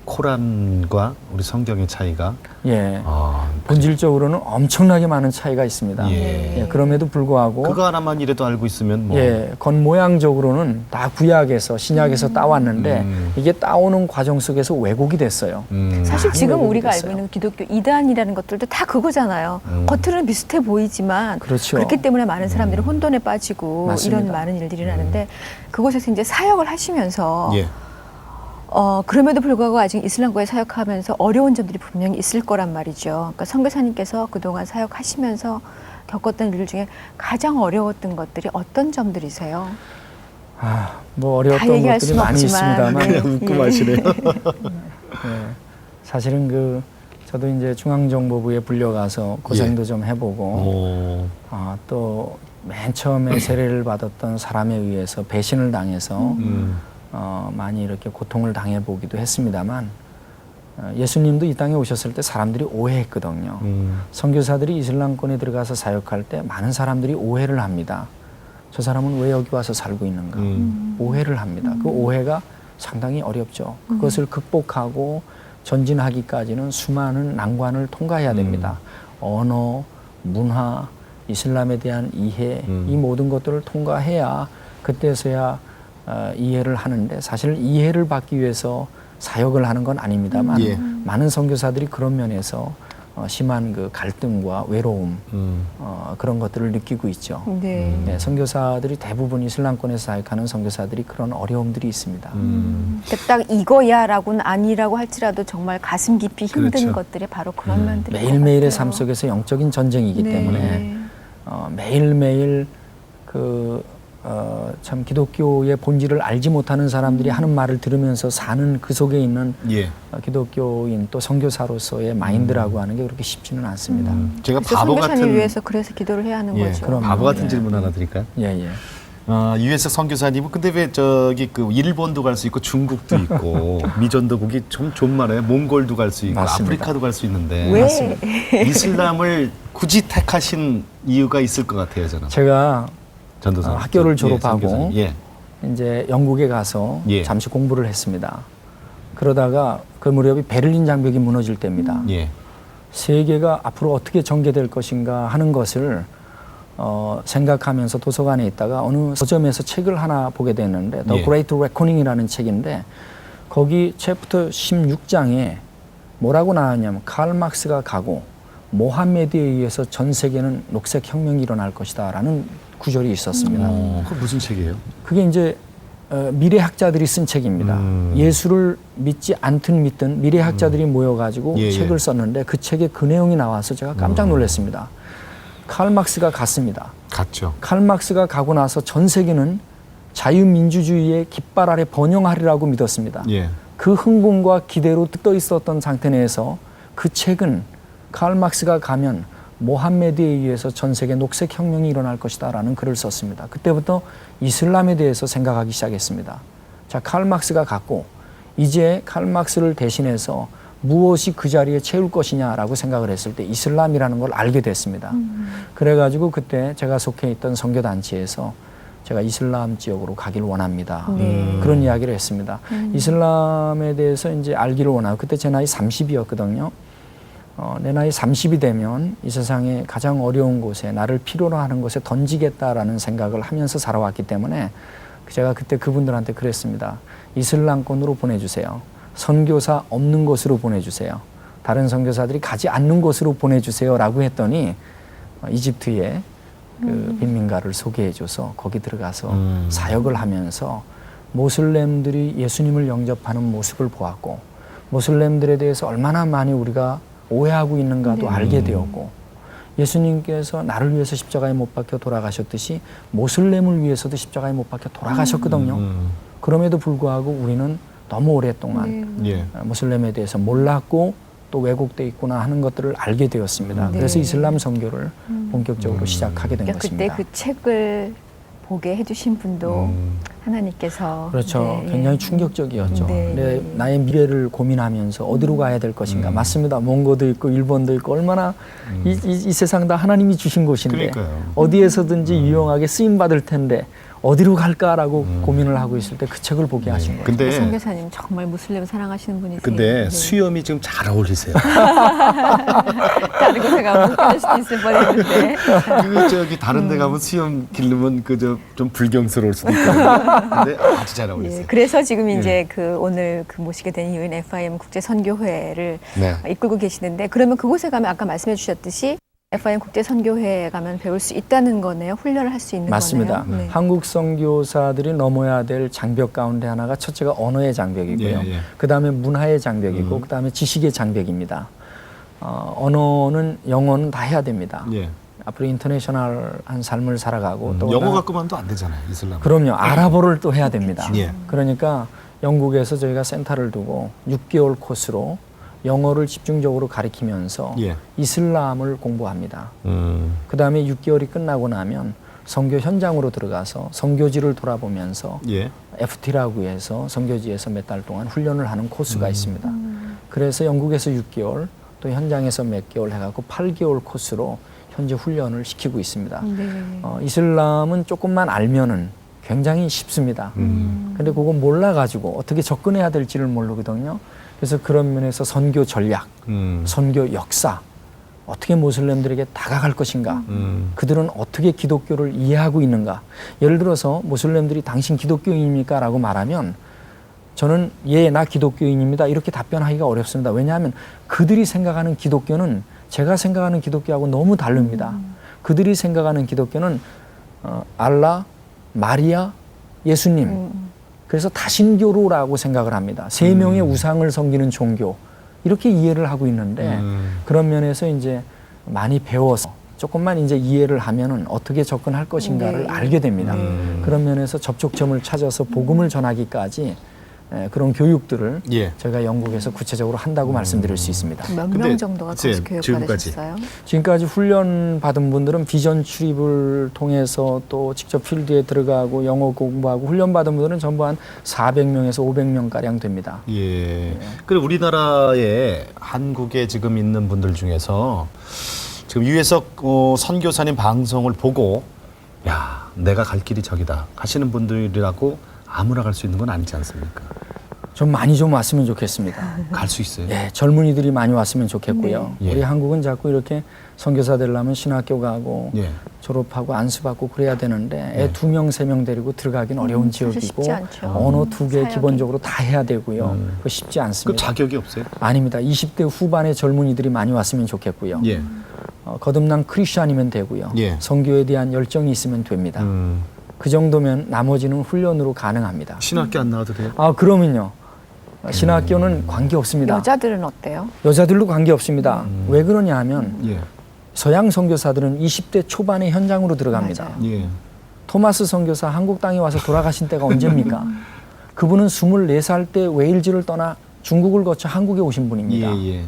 코란과 우리 성경의 차이가. 예. 아, 본질적으로는 엄청나게 많은 차이가 있습니다. 예. 예, 그럼에도 불구하고 그거 하나만이라도 알고 있으면 뭐. 예, 겉모양적으로는 다 구약에서 신약에서 따왔는데 이게 따오는 과정 속에서 왜곡이 됐어요. 사실 많이 지금 왜곡이 우리가 됐어요. 알고 있는 기독교 이단이라는 것들도 다 그거잖아요. 겉으로는 비슷해 보이지만 그렇죠. 그렇기 때문에 많은 사람들이 혼돈에 빠지고 맞습니다. 이런 많은 일들이 나는데 그곳에서 이제 사역을 하시면서 예. 그럼에도 불구하고 아직 이슬람교회 사역하면서 어려운 점들이 분명히 있을 거란 말이죠. 그러니까 선교사님께서 그동안 사역하시면서 겪었던 일 중에 가장 어려웠던 것들이 어떤 점들이세요? 뭐 다 어려웠던 얘기할 것들이 수는 많이 없지만. 있습니다만 네. 웃고 예. 마시네요. 예, 사실은 저도 이제 중앙정보부에 불려가서 고생도 좀 해보고 오. 또 맨 처음에 세례를 받았던 사람에 의해서 배신을 당해서 많이 이렇게 고통을 당해보기도 했습니다만 예수님도 이 땅에 오셨을 때 사람들이 오해했거든요. 선교사들이 이슬람권에 들어가서 사역할 때 많은 사람들이 오해를 합니다. 저 사람은 왜 여기 와서 살고 있는가? 오해를 합니다. 그 오해가 상당히 어렵죠. 그것을 극복하고 전진하기까지는 수많은 난관을 통과해야 됩니다. 언어, 문화, 이슬람에 대한 이해, 이 모든 것들을 통과해야 그때서야 이해를 하는데 사실 이해를 받기 위해서 사역을 하는 건 아닙니다만 예. 많은 선교사들이 그런 면에서 심한 그 갈등과 외로움 그런 것들을 느끼고 있죠. 네. 네, 선교사들이 대부분 이슬람권에서 사역하는 선교사들이 그런 어려움들이 있습니다. 그러니까 딱 이거야라고는 아니라고 할지라도 정말 가슴 깊이 힘든 그렇죠. 것들이 바로 그런 면들이 매일매일의 삶 속에서 영적인 전쟁이기 네. 때문에 매일매일 참 기독교의 본질을 알지 못하는 사람들이 하는 말을 들으면서 사는 그 속에 있는 예. 기독교인 또 선교사로서의 마인드라고 하는 게 그렇게 쉽지는 않습니다. 제가 그래서 바보 선교사님 같은 위해서 그래서 기도를 해야 하는 예, 거죠. 그럼. 바보 같은 예. 질문 하나 드릴까요? 예. 유해석 선교사님은 근데 왜 저기 그 일본도 갈 수 있고 중국도 있고 미전도 거기 좀 많아요. 몽골도 갈 수 있고 맞습니다. 아프리카도 갈 수 있는데 왜? 이슬람을 굳이 택하신 이유가 있을 것 같아요, 저는. 제가 전도사 학교를 졸업하고 예. 이제 영국에 가서 예. 잠시 공부를 했습니다. 그러다가 그 무렵이 베를린 장벽이 무너질 때입니다. 예. 세계가 앞으로 어떻게 전개될 것인가 하는 것을 생각하면서 도서관에 있다가 어느 서점에서 책을 하나 보게 됐는데 The 예. Great Reckoning이라는 책인데 거기 챕터 16장에 뭐라고 나왔냐면 칼 막스가 가고 모하메드에 의해서 전 세계는 녹색 혁명이 일어날 것이다 라는 구절이 있었습니다. 그 무슨 책이에요? 그게 이제 미래학자들이 쓴 책입니다. 예수를 믿지 않든 믿든 미래학자들이 모여가지고 예, 책을 예. 썼는데 그 책에 그 내용이 나와서 제가 깜짝 놀랐습니다. 칼 막스가 갔습니다. 같죠. 칼 막스가 가고 나서 전 세계는 자유민주주의의 깃발 아래 번영하리라고 믿었습니다. 예. 그 흥분과 기대로 떠 있었던 상태 내에서 그 책은 칼 막스가 가면 모함메드에 의해서 전 세계 녹색 혁명이 일어날 것이다 라는 글을 썼습니다. 그때부터 이슬람에 대해서 생각하기 시작했습니다. 자, 칼 막스가 갔고 이제 칼 막스를 대신해서 무엇이 그 자리에 채울 것이냐라고 생각을 했을 때 이슬람이라는 걸 알게 됐습니다. 그래가지고 그때 제가 속해 있던 선교단체에서 제가 이슬람 지역으로 가길 원합니다. 그런 이야기를 했습니다. 이슬람에 대해서 이제 알기를 원하고 그때 제 나이 30이었거든요. 내 나이 30이 되면 이 세상에 가장 어려운 곳에 나를 필요로 하는 곳에 던지겠다라는 생각을 하면서 살아왔기 때문에 제가 그때 그분들한테 그랬습니다. 이슬람권으로 보내주세요. 선교사 없는 곳으로 보내주세요. 다른 선교사들이 가지 않는 곳으로 보내주세요 라고 했더니 이집트에 그 빈민가를 소개해줘서 거기 들어가서 사역을 하면서 모슬렘들이 예수님을 영접하는 모습을 보았고 모슬렘들에 대해서 얼마나 많이 우리가 오해하고 있는가도 알게 되었고 예수님께서 나를 위해서 십자가에 못 박혀 돌아가셨듯이 모슬렘을 위해서도 십자가에 못 박혀 돌아가셨거든요. 그럼에도 불구하고 우리는 너무 오랫동안 예. 모슬렘에 대해서 몰랐고 또 왜곡돼 있구나 하는 것들을 알게 되었습니다. 그래서 이슬람 선교를 본격적으로 시작하게 된 그러니까 그때 것입니다. 그 책을 보게 해주신 분도 하나님께서 그렇죠. 네. 굉장히 충격적이었죠. 네. 근데 나의 미래를 고민하면서 어디로 가야 될 것인가. 맞습니다. 몽고도 있고 일본도 있고 얼마나 이 세상 다 하나님이 주신 곳인데 그러니까요. 어디에서든지 유용하게 쓰임 받을 텐데 어디로 갈까라고 고민을 하고 있을 때 그 책을 보게 하신 거예요. 근데 선교사님 정말 무슬림 사랑하시는 분이세요. 근데 네. 수염이 지금 잘 어울리세요. 다른 곳에 가면 못 갈 수도 있을 뻔했는데. 그 저기 다른 데 가면 수염 기르면 그저 좀 불경스러울 수도 있거든요. 근데 아주 잘 어울리세요. 예, 그래서 지금 이제 그 오늘 그 모시게 된 이유인 FIM 국제 선교회를 네. 이끌고 계시는데 그러면 그곳에 가면 아까 말씀해 주셨듯이 FIM 국제 선교회에 가면 배울 수 있다는 거네요. 훈련을 할 수 있는 맞습니다. 거네요. 네. 한국 선교사들이 넘어야 될 장벽 가운데 하나가 첫째가 언어의 장벽이고요. 예, 예. 그다음에 문화의 장벽이고 그다음에 지식의 장벽입니다. 언어는 영어는 다 해야 됩니다. 예. 앞으로 인터내셔널한 삶을 살아가고 또 영어 하나- 갖고만도 안 되잖아요, 이슬람. 그럼요. 아랍어를 또 해야 됩니다. 예. 그러니까 영국에서 저희가 센터를 두고 6개월 코스로 영어를 집중적으로 가리키면서 예. 이슬람을 공부합니다. 그다음에 6개월이 끝나고 나면 선교 현장으로 들어가서 선교지를 돌아보면서 예. FT라고 해서 선교지에서 몇 달 동안 훈련을 하는 코스가 있습니다. 그래서 영국에서 6개월 또 현장에서 몇 개월 해갖고 8개월 코스로 현재 훈련을 시키고 있습니다. 네. 이슬람은 조금만 알면은 굉장히 쉽습니다. 근데 그거 몰라가지고 어떻게 접근해야 될지를 모르거든요. 그래서 그런 면에서 선교 전략, 선교 역사, 어떻게 모슬렘들에게 다가갈 것인가, 그들은 어떻게 기독교를 이해하고 있는가. 예를 들어서 모슬렘들이 당신 기독교인입니까? 라고 말하면 저는 예, 나 기독교인입니다. 이렇게 답변하기가 어렵습니다. 왜냐하면 그들이 생각하는 기독교는 제가 생각하는 기독교하고 너무 다릅니다. 그들이 생각하는 기독교는 알라, 마리아, 예수님. 그래서 다신교로라고 생각을 합니다. 세 명의 우상을 섬기는 종교. 이렇게 이해를 하고 있는데 그런 면에서 이제 많이 배워서 조금만 이제 이해를 하면은 어떻게 접근할 것인가를 네. 알게 됩니다. 그런 면에서 접촉점을 찾아서 복음을 전하기까지 그런 교육들을 예. 저희가 영국에서 구체적으로 한다고 말씀드릴 수 있습니다. 몇 근데 명 정도가 이제 거기서 교육 지금까지. 받으셨어요? 지금까지 훈련 받은 분들은 비전 출입을 통해서 또 직접 필드에 들어가고 영어 공부하고 훈련 받은 분들은 전부 한 400명에서 500명 가량 됩니다. 예. 그리고 우리나라에 한국에 지금 있는 분들 중에서 지금 유해석 선교사님 방송을 보고 야, 내가 갈 길이 저기다 하시는 분들이라고 아무나 갈 수 있는 건 아니지 않습니까? 좀 많이 좀 왔으면 좋겠습니다. 갈 수 있어요. 예, 젊은이들이 많이 왔으면 좋겠고요. 네. 예. 우리 한국은 자꾸 이렇게 선교사 되려면 신학교 가고 예. 졸업하고 안수받고 그래야 되는데 예. 애 2명, 3명 데리고 들어가긴 어려운 사실 지역이고 쉽지 않죠. 언어 2개 사역이. 기본적으로 다 해야 되고요. 그거 쉽지 그 않습니다. 자격이 없어요? 아닙니다. 20대 후반의 젊은이들이 많이 왔으면 좋겠고요. 예. 거듭난 크리스찬이면 되고요. 예. 선교에 대한 열정이 있으면 됩니다. 그 정도면 나머지는 훈련으로 가능합니다. 신학교 안 나와도 돼요? 아, 그러면요. 신학교는 관계 없습니다. 여자들은 어때요? 여자들도 관계 없습니다. 왜 그러냐 하면 예. 서양 선교사들은 20대 초반에 현장으로 들어갑니다. 맞아요. 예. 토마스 선교사 한국 땅에 와서 돌아가신 때가 언제입니까? 그분은 24살 때 웨일즈를 떠나 중국을 거쳐 한국에 오신 분입니다. 예.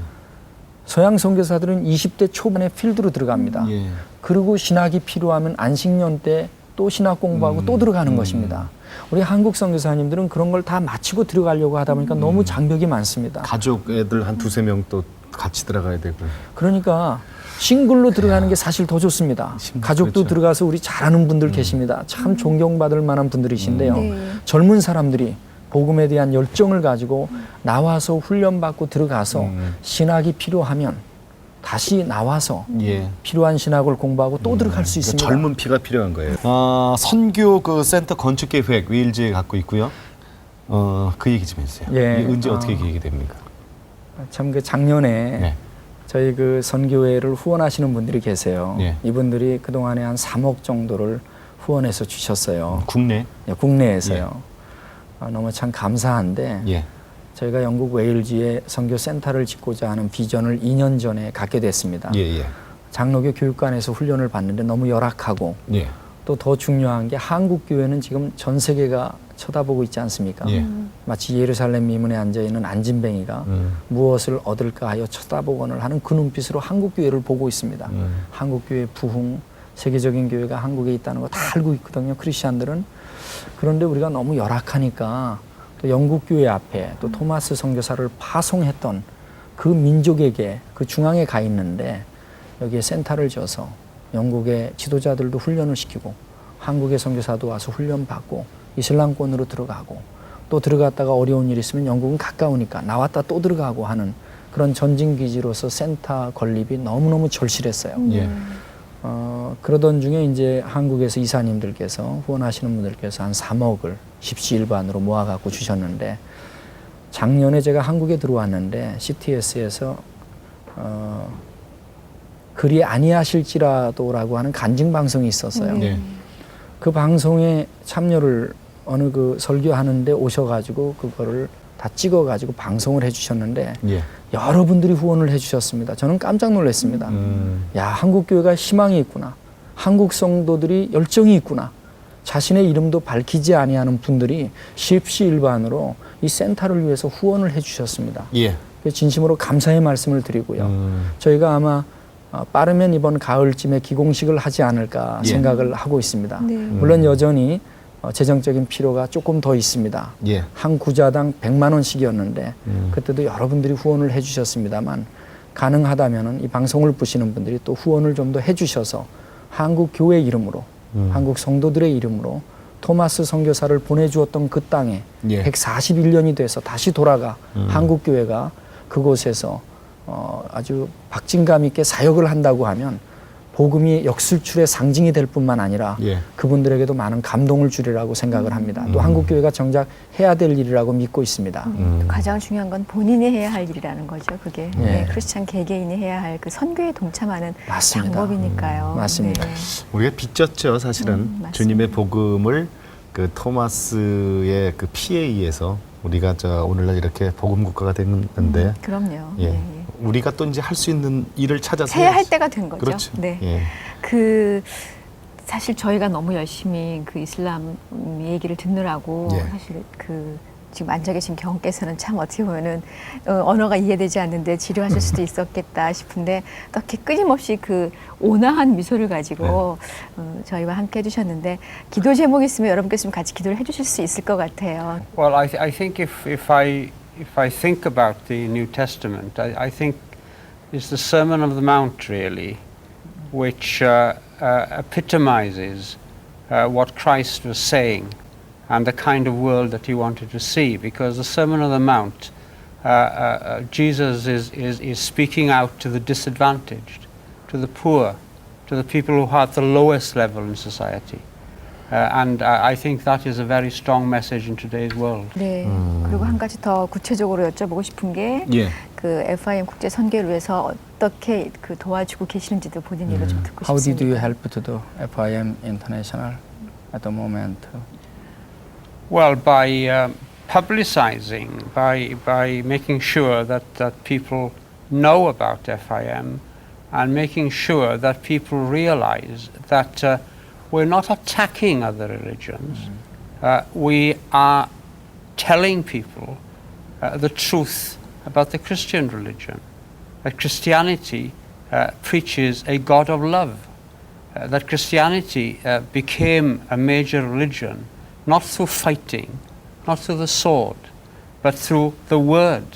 서양 선교사들은 20대 초반에 필드로 들어갑니다. 예. 그리고 신학이 필요하면 안식년 때 또 신학 공부하고 또 들어가는 것입니다. 우리 한국 선교사님들은 그런 걸 다 마치고 들어가려고 하다 보니까 너무 장벽이 많습니다. 가족 애들 한 2-3명 또 같이 들어가야 되고. 그러니까 싱글로 들어가는 게 사실 더 좋습니다. 가족도 그렇죠. 들어가서 우리 잘하는 분들 계십니다. 참 존경받을 만한 분들이신데요. 네. 젊은 사람들이 복음에 대한 열정을 가지고 나와서 훈련받고 들어가서 신학이 필요하면 다시 나와서 예. 필요한 신학을 공부하고 또 들어갈 수 있습니다. 젊은 피가 필요한 거예요. 선교 그 센터 건축 계획 웨일즈에 갖고 있고요. 그 얘기 좀 해주세요. 예. 이게 언제 어떻게 계획이 됩니까? 참 그 작년에 네. 저희 그 선교회를 후원하시는 분들이 계세요. 예. 이분들이 그동안에 한 3억 정도를 후원해서 주셨어요. 국내. 예, 국내에서요. 너무 참 감사한데 예. 저희가 영국 웨일즈에 선교 센터를 짓고자 하는 비전을 2년 전에 갖게 됐습니다. 예. 장로교 교육관에서 훈련을 받는데 너무 열악하고 예. 또 더 중요한 게 한국 교회는 지금 전 세계가 쳐다보고 있지 않습니까? 예. 마치 예루살렘 미문에 앉아 있는 안진뱅이가 무엇을 얻을까 하여 쳐다보거늘 하는 그 눈빛으로 한국 교회를 보고 있습니다. 한국 교회 부흥, 세계적인 교회가 한국에 있다는 거 다 알고 있거든요. 크리스천들은. 그런데 우리가 너무 열악하니까 또 영국 교회 앞에 또 토마스 선교사를 파송했던 그 민족에게 그 중앙에 가 있는데 여기에 센터를 지어서 영국의 지도자들도 훈련을 시키고 한국의 선교사도 와서 훈련받고 이슬람권으로 들어가고 또 들어갔다가 어려운 일이 있으면 영국은 가까우니까 나왔다 또 들어가고 하는 그런 전진기지로서 센터 건립이 너무너무 절실했어요. 예. 그러던 중에 이제 한국에서 이사님들께서 후원하시는 분들께서 한 3억을 십시일반으로 모아갖고 주셨는데 작년에 제가 한국에 들어왔는데 CTS에서 그리 아니하실지라도라고 하는 간증 방송이 있었어요. 예. 그 방송에 참여를 어느 그 설교하는데 오셔가지고 그거를 다 찍어가지고 방송을 해주셨는데 예. 여러분들이 후원을 해주셨습니다. 저는 깜짝 놀랐습니다. 야, 한국 교회가 희망이 있구나. 한국 성도들이 열정이 있구나. 자신의 이름도 밝히지 아니하는 분들이 십시일반으로 이 센터를 위해서 후원을 해주셨습니다. 예. 진심으로 감사의 말씀을 드리고요. 저희가 아마 빠르면 이번 가을쯤에 기공식을 하지 않을까 예. 생각을 하고 있습니다. 네. 물론 여전히 재정적인 필요가 조금 더 있습니다. 예. 한 구자당 100만 원씩이었는데 그때도 여러분들이 후원을 해주셨습니다만 가능하다면 이 방송을 보시는 분들이 또 후원을 좀 더 해주셔서 한국 교회 이름으로 한국 성도들의 이름으로 토마스 선교사를 보내주었던 그 땅에 예. 141년이 돼서 다시 돌아가 한국 교회가 그곳에서 아주 박진감 있게 사역을 한다고 하면 복음이 역술출의 상징이 될 뿐만 아니라 예. 그분들에게도 많은 감동을 주리라고 생각을 합니다. 또 한국교회가 정작 해야 될 일이라고 믿고 있습니다. 가장 중요한 건 본인이 해야 할 일이라는 거죠. 그게 예. 네, 크리스찬 개개인이 해야 할 그 선교에 동참하는 맞습니다. 방법이니까요. 맞습니다. 네. 우리가 빚졌죠, 사실은. 맞습니다. 주님의 복음을 그 토마스의 그 피에 의해서 우리가 오늘날 이렇게 복음 국가가 됐는데 그럼요. 예. 네, 예. 우리가 또 이제 할 수 있는 일을 찾아서 해야 할 해야지. 때가 된 거죠. 그렇죠. 네. 예. 그 사실 저희가 너무 열심히 그 이슬람 얘기를 듣느라고 예. 사실 그 지금 앉아 계신 경께서는 참 어떻게 보면은 언어가 이해되지 않는데 지루하실 수도 있었겠다 싶은데 또 이렇게 끊임없이 그 온화한 미소를 가지고 저희와 함께 해주셨는데 기도 제목 있으면 여러분께서 좀 같이 기도를 해주실 수 있을 것 같아요. Well, I think if I think about the New Testament, I think it's the Sermon of the Mount really, which epitomizes what Christ was saying and the kind of world that he wanted to see. Because the Sermon on the Mount, Jesus is speaking out to the disadvantaged, to the poor, to the people who are at the lowest level in society. And I think that is a very strong message in today's world. 네. 그리고 한 가지 더 구체적으로 여쭤보고 싶은 게 예. 그 FIM 국제 선교를 위해서 어떻게 그 도와주고 계시는지도 본인 얘기를 좀 듣고 How did you 싶습니다. help to the FIM International at the moment? Well, by publicizing, by making sure that people know about FIM and making sure that people realize that we're not attacking other religions. We are telling people the truth about the Christian religion, that Christianity preaches a God of love, that Christianity became a major religion not through fighting, not through the sword, but through the word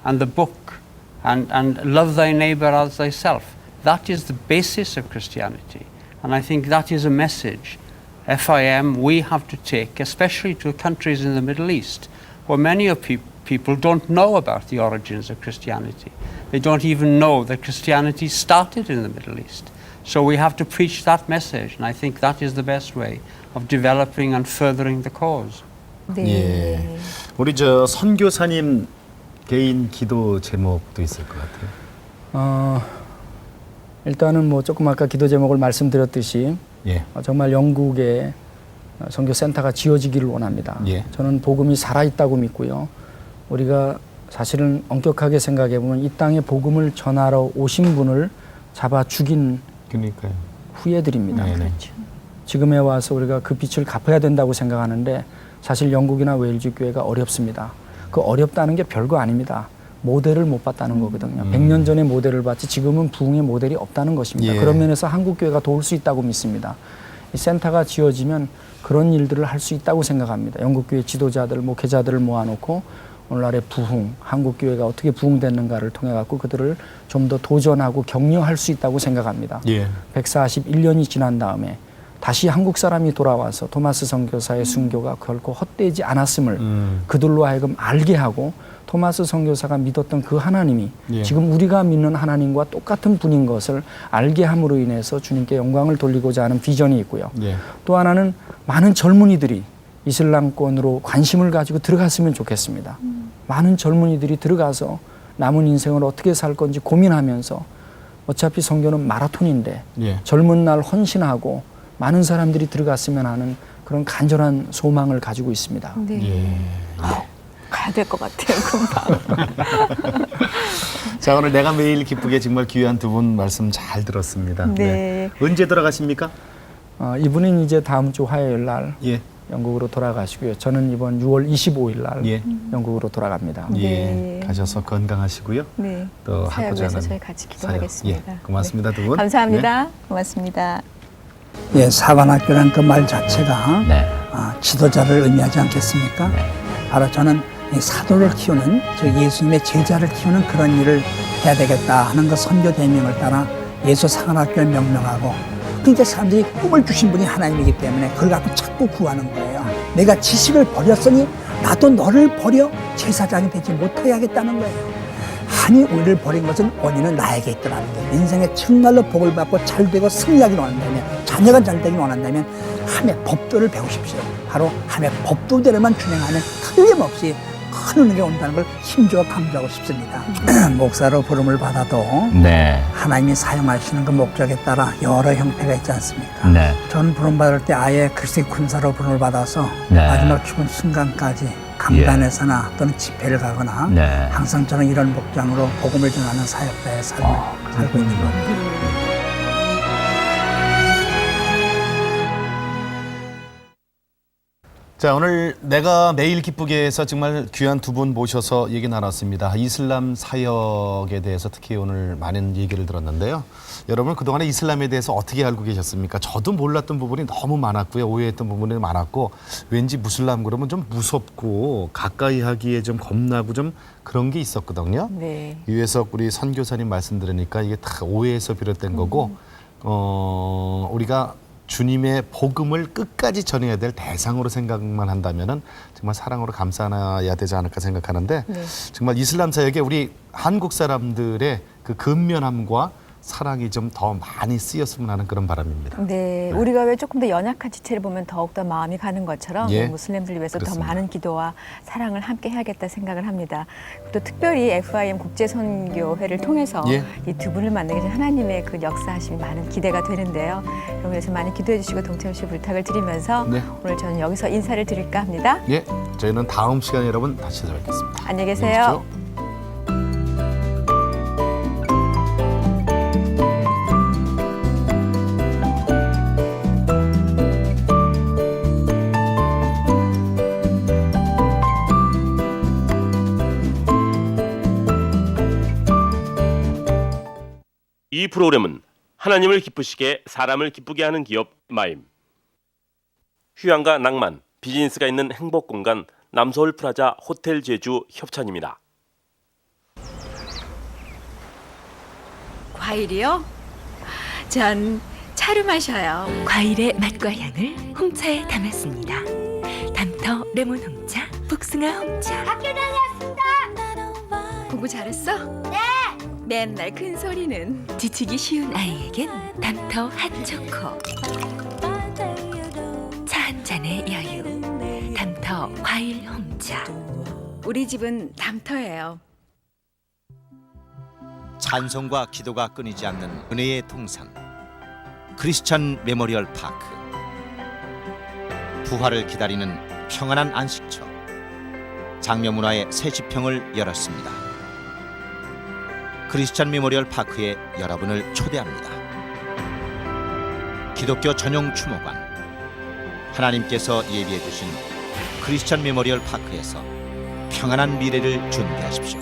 and the book and love thy neighbor as thyself. That is the basis of Christianity. And I think that is a message FIM we have to take, especially to countries in the Middle East, where many of people don't know about the origins of Christianity. They don't even know that Christianity started in the Middle East. So we have to preach that message, and I think that is the best way of developing and furthering the cause. 네. 예. 우리 선교사님 개인 기도 제목도 있을 것 같아요. 일단은 뭐 조금 아까 기도 제목을 말씀드렸듯이 예. 정말 영국에 선교센터가 지어지기를 원합니다. 예. 저는 복음이 살아있다고 믿고요. 우리가 사실은 엄격하게 생각해 보면 이 땅에 복음을 전하러 오신 분을 잡아 죽인 그러니까요. 후예들입니다. 네, 네. 그렇죠. 지금에 와서 우리가 그 빛을 갚아야 된다고 생각하는데 사실 영국이나 웨일즈 교회가 어렵습니다. 그 어렵다는 게 별거 아닙니다. 모델을 못 봤다는 거거든요. 100년 전에 모델을 봤지 지금은 부흥의 모델이 없다는 것입니다. 예. 그런 면에서 한국 교회가 도울 수 있다고 믿습니다. 이 센터가 지어지면 그런 일들을 할 수 있다고 생각합니다. 영국 교회 지도자들, 목회자들을 모아놓고 오늘날의 부흥, 한국 교회가 어떻게 부흥됐는가를 통해 갖고 그들을 좀 더 도전하고 격려할 수 있다고 생각합니다. 예. 141년이 지난 다음에 다시 한국 사람이 돌아와서 토마스 선교사의 순교가 결코 헛되지 않았음을 그들로 하여금 알게 하고 토마스 선교사가 믿었던 그 하나님이 예. 지금 우리가 믿는 하나님과 똑같은 분인 것을 알게 함으로 인해서 주님께 영광을 돌리고자 하는 비전이 있고요. 예. 또 하나는 많은 젊은이들이 이슬람권으로 관심을 가지고 들어갔으면 좋겠습니다. 많은 젊은이들이 들어가서 남은 인생을 어떻게 살 건지 고민하면서 어차피 선교는 마라톤인데 예. 젊은 날 헌신하고 많은 사람들이 들어갔으면 하는 그런 간절한 소망을 가지고 있습니다. 네. 예. 가야 될 것 같아요, 금방. 자, 오늘 내가 매일 기쁘게 정말 귀한 두 분 말씀 잘 들었습니다. 네. 언제 돌아가십니까? 이분은 이제 다음 주 화요일 날 예. 영국으로 돌아가시고요. 저는 이번 6월 25일 날 예. 영국으로 돌아갑니다. 예. 네. 가셔서 건강하시고요. 네. 또 사역을 하고자 위해서 하는 저희 같이 사역. 기도하겠습니다. 예. 고맙습니다, 두 분. 감사합니다. 고맙습니다. 예, 사관학교란 그 말 자체가 네. 지도자를 의미하지 않겠습니까? 바로 저는 이 사도를 키우는, 즉 예수님의 제자를 키우는 그런 일을 해야 되겠다 하는 그 선교 대명을 따라 예수 사관학교를 명명하고, 그러니까 사람들이 꿈을 주신 분이 하나님이기 때문에 그걸 갖고 자꾸 구하는 거예요. 내가 지식을 버렸으니 나도 너를 버려 제사장이 되지 못해야겠다는 거예요. 많이 우리를 버린 것은 원인은 나에게 있더라는 거예요. 인생에 정말로 복을 받고 잘되고 승리하기를 원한다면, 자녀가 잘되기를 원한다면 함의 법도를 배우십시오. 바로 함의 법도대로만 준행하면 틀림없이 큰 은혜가 온다는 걸 힘주어 강조하고 싶습니다. 목사로 부름을 받아도 네. 하나님이 사용하시는 그 목적에 따라 여러 형태가 있지 않습니까? 네. 전 부름 받을 때 아예 그리스도의 군사로 부름을 받아서 네. 마지막 죽은 순간까지 강단에서나 또는 집회를 가거나 네. 항상 저는 이런 목장으로 복음을 전하는 사역자의 삶을 살고 있는 겁니다. 자, 오늘 내가 매일 기쁘게에서 정말 귀한 두 분 모셔서 얘기 나눴습니다. 이슬람 사역에 대해서 특히 오늘 많은 얘기를 들었는데요. 여러분 그동안에 이슬람에 대해서 어떻게 알고 계셨습니까? 저도 몰랐던 부분이 너무 많았고요. 오해했던 부분이 많았고 왠지 무슬람 그러면 좀 무섭고 가까이 하기에 좀 겁나고 좀 그런 게 있었거든요. 네. 유혜석 우리 선교사님 말씀 들으니까 이게 다 오해에서 비롯된 거고 우리가 주님의 복음을 끝까지 전해야 될 대상으로 생각만 한다면은 정말 사랑으로 감싸야 되지 않을까 생각하는데 네. 정말 이슬람 사역에 우리 한국 사람들의 그 근면함과 사랑이 좀 더 많이 쓰였으면 하는 그런 바람입니다. 네, 우리가 왜 조금 더 연약한 지체를 보면 더욱더 마음이 가는 것처럼 예, 무슬림들을 위해서 그렇습니다. 더 많은 기도와 사랑을 함께 해야겠다 생각을 합니다. 또 특별히 FIM 국제선교회를 통해서 예. 이 두 분을 만나게 된 하나님의 그 역사하심이 많은 기대가 되는데요. 여러분 위해서 많이 기도해 주시고 동참해 주시고 부탁을 드리면서 네. 오늘 저는 여기서 인사를 드릴까 합니다. 예, 저희는 다음 시간에 여러분 다시 찾아뵙겠습니다. 안녕히 계세요. 계십시오. 이 프로그램은 하나님을 기쁘시게 사람을 기쁘게 하는 기업 마임, 휴양과 낭만, 비즈니스가 있는 행복공간 남서울 프라자 호텔 제주 협찬입니다. 과일이요? 전 차로 마셔요. 과일의 맛과 향을 홍차에 담았습니다. 담터 레몬 홍차, 복숭아 홍차. 학교 다녔습니다. 공부 잘했어? 네. 맨날 큰 소리는 지치기 쉬운 아이에겐 담터 핫초코. 차 한 잔의 여유. 담터 과일 홍차. 우리 집은 담터예요. 찬송과 기도가 끊이지 않는 은혜의 동산 크리스천 메모리얼 파크. 부활을 기다리는 평안한 안식처 장려문화의 새 지평을 열었습니다. 크리스천 메모리얼 파크에 여러분을 초대합니다. 기독교 전용 추모관 하나님께서 예비해 주신 크리스천 메모리얼 파크에서 평안한 미래를 준비하십시오.